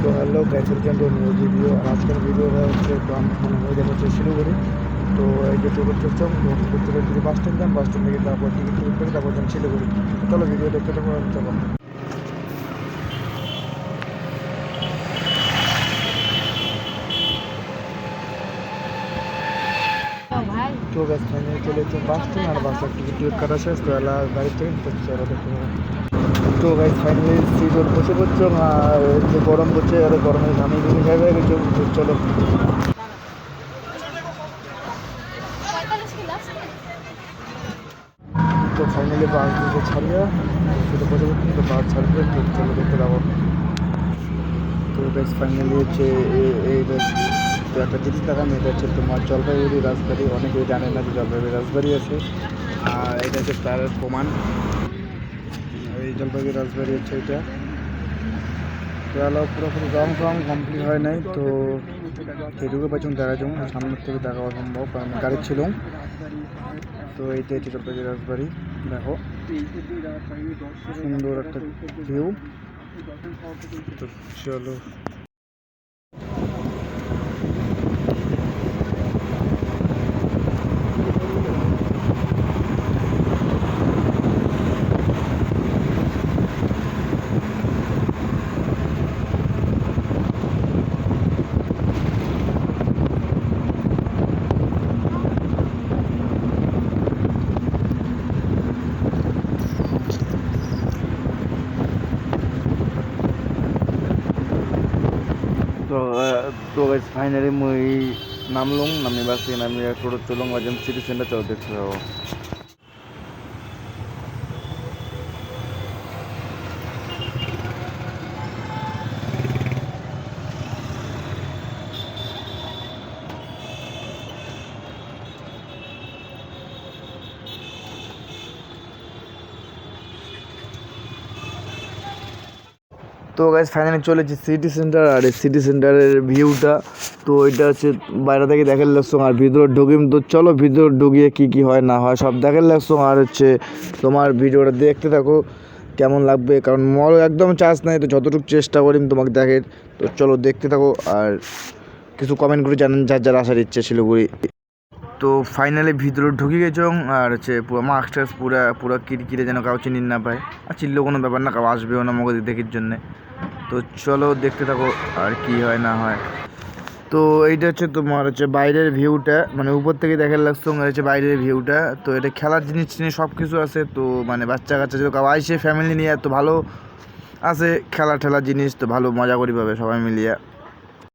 তো hello guys, welcome to new video. আর আজকের ভিডিওটা হচ্ছে তো আমি হয়ে যাবো হচ্ছে শিলিগুড়ি। তো এই যে টোটো চলছম থেকে যদি বাস স্ট্যান্ড যান, বাস স্ট্যান্ড থেকে তারপর টিকিট টিকিট করে তারপর যান শিলিগুড়ি। চলো ভিডিও দেখতে থাকো, চলো। তো গাছ ফাইনালি চলে এসেছে বাস স্ট্যান্ড, আর বাসের টিকিট টিকিট কাটা শেষ। তো এলা গাড়ি ট্রেন তো চলো দেখতে থাকো। তো গাইস ফাইনালি সিট বসে পড়ছো, আর যে গরম পড়ছে আর গরমে ঘামিয়ে ঘুমিয়ে যাবে কিছু। চলো তো ফাইনালি বাস দিকে ছাড়িয়া সেটা বসে পড়ছি। তো বাস ছাড়বে, তো চলো দেখতে যাবো। তো বেশ ফাইনালি হচ্ছে এই তো একটা জিনিস দেখান, এটা হচ্ছে তোমার জলপাইগুড়ি রাজবাড়ি। অনেকেই জানে না যে জলপাইগুড়ি রাজবাড়ি আছে, আর এটা হচ্ছে তার প্রমাণ। এই জলপাইগুড়ি রাজবাড়ি হচ্ছে এটা। তো এলো পুরোপুরি রং ফং কমপ্লিট হয় নাই, তো যেটুকু পাচ্ছিলাম দেখা যাবো, সামনের থেকে দেখা অসম্ভব কারণ গাড়ি ছিল। তো এইটা হচ্ছে জলপাইগুড়ি রাজবাড়ি, দেখো সুন্দর একটা ভিউ। তো চলো তো তো ফাইনালি মুই নামলুম, নামি বাস থেকে নামি টোটো চলুন অজন সিটি সেন্টার চলো দেখতে যাবো। তো গাইজ ফাইনালি চলেছি সিটি সেন্টার, আর এই সিটি সেন্টারের ভিউটা তো এটা হচ্ছে বাইরে থেকে দেখার লাগছো, আর ভিতরে ঢুকিম। তো চলো ভিতরে ঢুকিয়ে কী কী হয় না হয় সব দেখার লাগছো, আর হচ্ছে তোমার ভিডিওটা দেখতে থাকো কেমন লাগবে, কারণ মল একদম চার্জ নাই, তো যতটুকু চেষ্টা করিম তোমাকে দেখে। তো চলো দেখতে থাকো, আর কিছু কমেন্ট করে জানেন যার যার আসার ইচ্ছে শিলিগুড়ি। তো ফাইনালি ভিতরে ঢুকে গেছ, আর হচ্ছে পুরো মাস্ক টাস্ক পুরো কিরকিরে যেন কাউ চিনি না পায়, আর চিনলেও কোনো ব্যাপার না, কাউ আসবেও না মগজ দেখির জন্যে। তো চলো দেখতে থাকো আর কি হয় না হয়। তো এইটা হচ্ছে তোমার হচ্ছে বাইরের ভিউটা, মানে উপর থেকে দেখার লাগছে হচ্ছে বাইরের ভিউটা। তো এটা খেলার জিনিস নিয়ে সব কিছু আছে, তো মানে বাচ্চা কাচ্চা যদি কাউ আইসে ফ্যামিলি নিয়ে, এত ভালো আছে খেলা ঠেলার জিনিস, তো ভালো মজা করি পাবে সবাই মিলিয়ে।